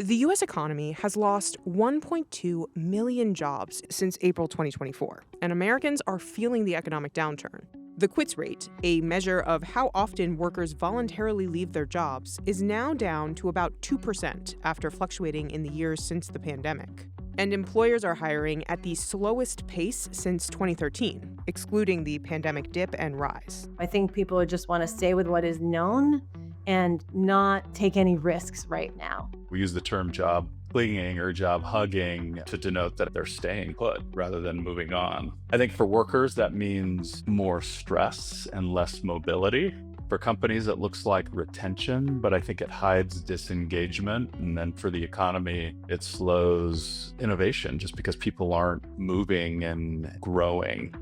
The U.S. economy has lost 1.2 million jobs since April 2024, and Americans are feeling the economic downturn. The quits rate, a measure of how often workers voluntarily leave their jobs, is now down to about 2% after fluctuating in the years since the pandemic. And employers are hiring at the slowest pace since 2013, excluding the pandemic dip and rise. I think people just want to stay with what is known and not take any risks right now. We use the term job clinging or job hugging to denote that they're staying put rather than moving on. I think for workers, that means more stress and less mobility. For companies, it looks like retention, but I think it hides disengagement. And then for the economy, it slows innovation just because people aren't moving and growing.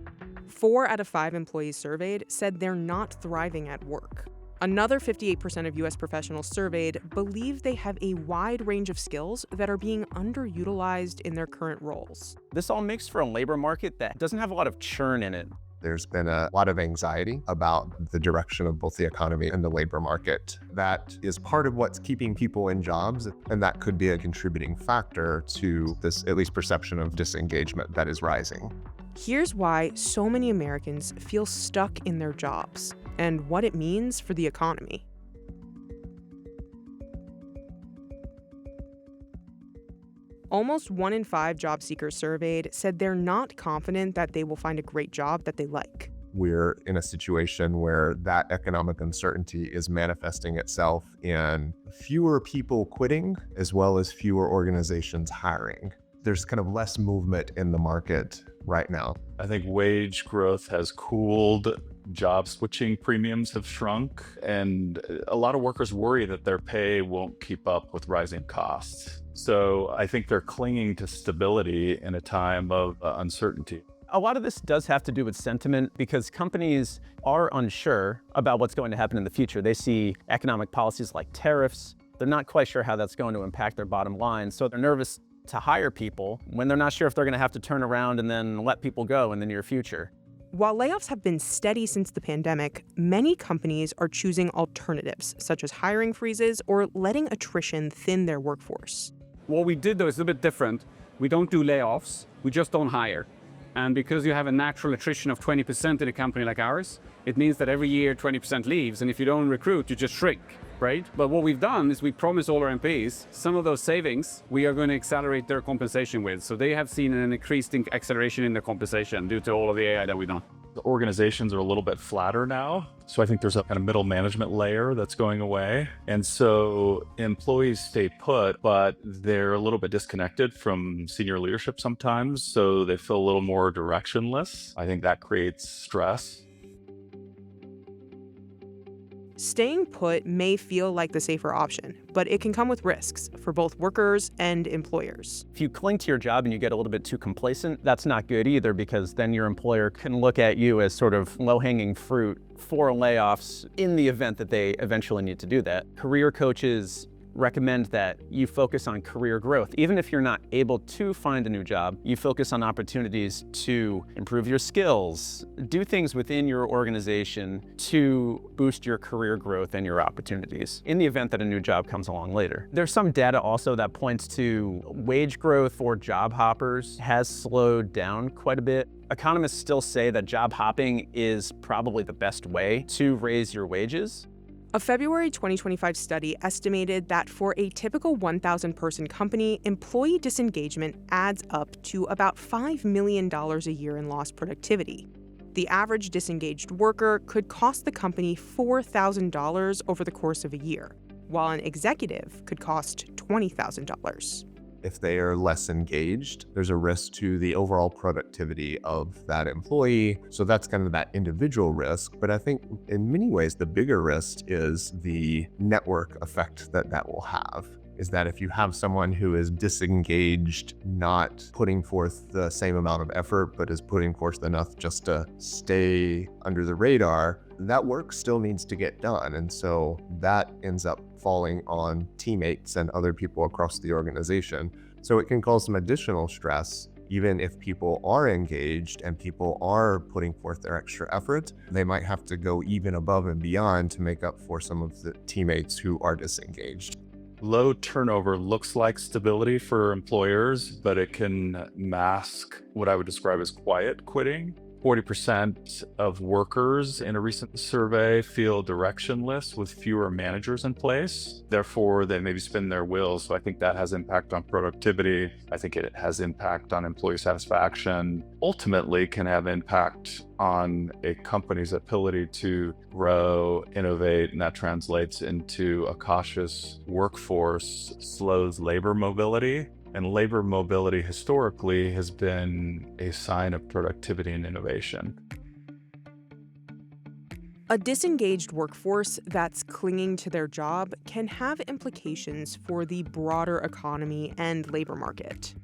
4 out of 5 employees surveyed said they're not thriving at work. Another 58% of U.S. professionals surveyed believe they have a wide range of skills that are being underutilized in their current roles. This all makes for a labor market that doesn't have a lot of churn in it. There's been a lot of anxiety about the direction of both the economy and the labor market. That is part of what's keeping people in jobs, and that could be a contributing factor to this, at least, perception of disengagement that is rising. Here's why so many Americans feel stuck in their jobs and what it means for the economy. Almost 1 in 5 job seekers surveyed said they're not confident that they will find a great job that they like. We're in a situation where that economic uncertainty is manifesting itself in fewer people quitting as well as fewer organizations hiring. There's kind of less movement in the market right now. I think wage growth has cooled. Job switching premiums have shrunk, and a lot of workers worry that their pay won't keep up with rising costs. So I think they're clinging to stability in a time of uncertainty. A lot of this does have to do with sentiment because companies are unsure about what's going to happen in the future. They see economic policies like tariffs. They're not quite sure how that's going to impact their bottom line, so they're nervous to hire people when they're not sure if they're going to have to turn around and then let people go in the near future. While layoffs have been steady since the pandemic, many companies are choosing alternatives, such as hiring freezes or letting attrition thin their workforce. What we did, though, is a bit different. We don't do layoffs, we just don't hire. And because you have a natural attrition of 20% in a company like ours, it means that every year 20% leaves, and if you don't recruit, you just shrink, right? But what we've done is we promised all our employees some of those savings we are going to accelerate their compensation with. So they have seen an increased acceleration in their compensation due to all of the AI that we've done. The organizations are a little bit flatter now. So I think there's a kind of middle management layer that's going away. And so employees stay put, but they're a little bit disconnected from senior leadership sometimes. So they feel a little more directionless. I think that creates stress. Staying put may feel like the safer option, but it can come with risks for both workers and employers. If you cling to your job and you get a little bit too complacent, that's not good either because then your employer can look at you as sort of low-hanging fruit for layoffs in the event that they eventually need to do that. Career coaches recommend that you focus on career growth. Even if you're not able to find a new job, you focus on opportunities to improve your skills, do things within your organization to boost your career growth and your opportunities in the event that a new job comes along later. There's some data also that points to wage growth for job hoppers has slowed down quite a bit. Economists still say that job hopping is probably the best way to raise your wages. A February 2025 study estimated that for a typical 1,000-person company, employee disengagement adds up to about $5 million a year in lost productivity. The average disengaged worker could cost the company $4,000 over the course of a year, while an executive could cost $20,000. If they are less engaged, there's a risk to the overall productivity of that employee. So that's kind of that individual risk. But I think in many ways, the bigger risk is the network effect that that will have. Is that if you have someone who is disengaged, not putting forth the same amount of effort, but is putting forth enough just to stay under the radar, that work still needs to get done. And so that ends up falling on teammates and other people across the organization. So it can cause some additional stress. Even if people are engaged and people are putting forth their extra effort, they might have to go even above and beyond to make up for some of the teammates who are disengaged. Low turnover looks like stability for employers, but it can mask what I would describe as quiet quitting. 40% of workers in a recent survey feel directionless with fewer managers in place. Therefore, they maybe spin their wheels. So I think that has impact on productivity. I think it has impact on employee satisfaction. Ultimately, can have impact on a company's ability to grow, innovate, and that translates into a cautious workforce, slows labor mobility. And labor mobility historically has been a sign of productivity and innovation. A disengaged workforce that's clinging to their job can have implications for the broader economy and labor market.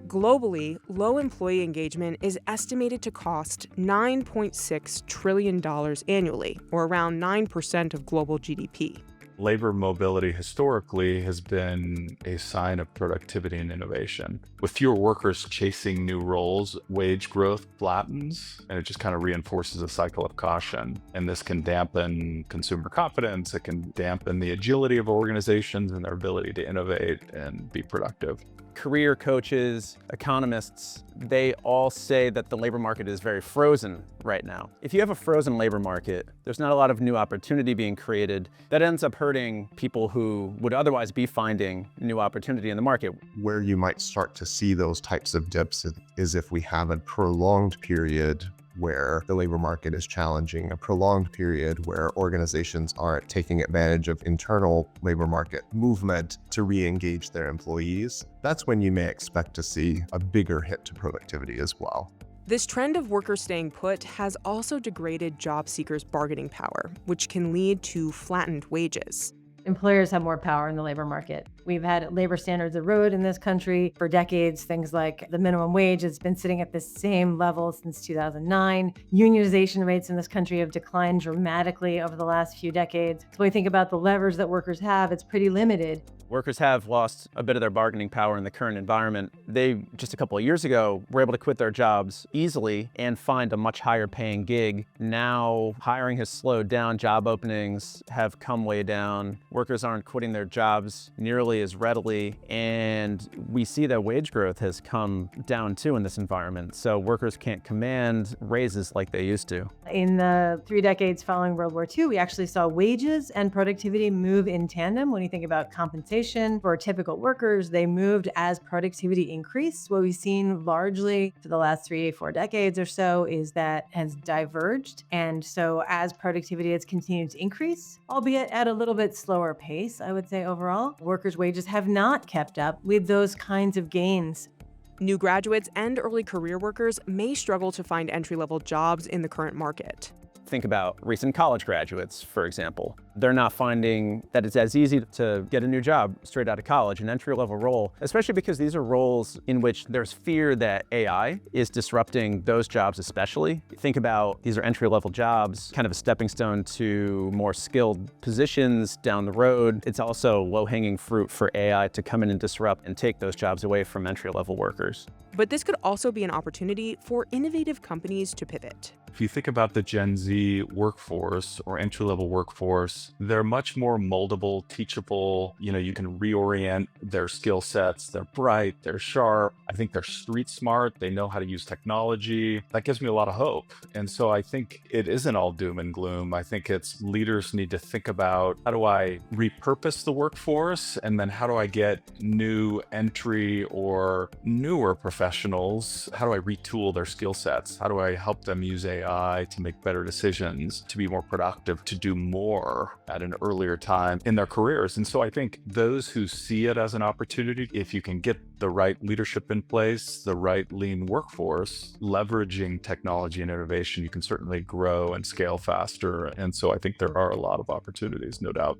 Globally, low employee engagement is estimated to cost $9.6 trillion annually, or around 9% of global GDP. Labor mobility historically has been a sign of productivity and innovation. With fewer workers chasing new roles, wage growth flattens, and it just kind of reinforces a cycle of caution. And this can dampen consumer confidence. It can dampen the agility of organizations and their ability to innovate and be productive. Career coaches, economists, they all say that the labor market is very frozen right now. If you have a frozen labor market, there's not a lot of new opportunity being created. That ends up hurting people who would otherwise be finding new opportunity in the market. Where you might start to see those types of dips is if we have a prolonged period where the labor market is challenging, a prolonged period where organizations aren't taking advantage of internal labor market movement to re-engage their employees. That's when you may expect to see a bigger hit to productivity as well. This trend of workers staying put has also degraded job seekers' bargaining power, which can lead to flattened wages. Employers have more power in the labor market. We've had labor standards erode in this country for decades. Things like the minimum wage has been sitting at the same level since 2009. Unionization rates in this country have declined dramatically over the last few decades. So when we think about the levers that workers have, it's pretty limited. Workers have lost a bit of their bargaining power in the current environment. They, just a couple of years ago, were able to quit their jobs easily and find a much higher paying gig. Now, hiring has slowed down. Job openings have come way down. Workers aren't quitting their jobs nearly as readily. And we see that wage growth has come down too in this environment. So workers can't command raises like they used to. In the 3 decades following World War II, we actually saw wages and productivity move in tandem. When you think about compensation for typical workers, they moved as productivity increased. What we've seen largely for the last 3-4 decades or so is that has diverged. And so as productivity has continued to increase, albeit at a little bit slower pace, I would say overall, workers' wages have not kept up with those kinds of gains. New graduates and early career workers may struggle to find entry-level jobs in the current market. Think about recent college graduates, for example. They're not finding that it's as easy to get a new job straight out of college, an entry-level role, especially because these are roles in which there's fear that AI is disrupting those jobs especially. Think about these are entry-level jobs, kind of a stepping stone to more skilled positions down the road. It's also low-hanging fruit for AI to come in and disrupt and take those jobs away from entry-level workers. But this could also be an opportunity for innovative companies to pivot. If you think about the Gen Z workforce or entry-level workforce, they're much more moldable, teachable. You can reorient their skill sets. They're bright, they're sharp. I think they're street smart. They know how to use technology. That gives me a lot of hope. And so I think it isn't all doom and gloom. I think it's leaders need to think about, how do I repurpose the workforce? And then how do I get new entry or newer professionals? How do I retool their skill sets? How do I help them use AI to make better decisions, to be more productive, to do more at an earlier time in their careers? And so I think those who see it as an opportunity, if you can get the right leadership in place, the right lean workforce, leveraging technology and innovation, you can certainly grow and scale faster. And so I think there are a lot of opportunities, no doubt.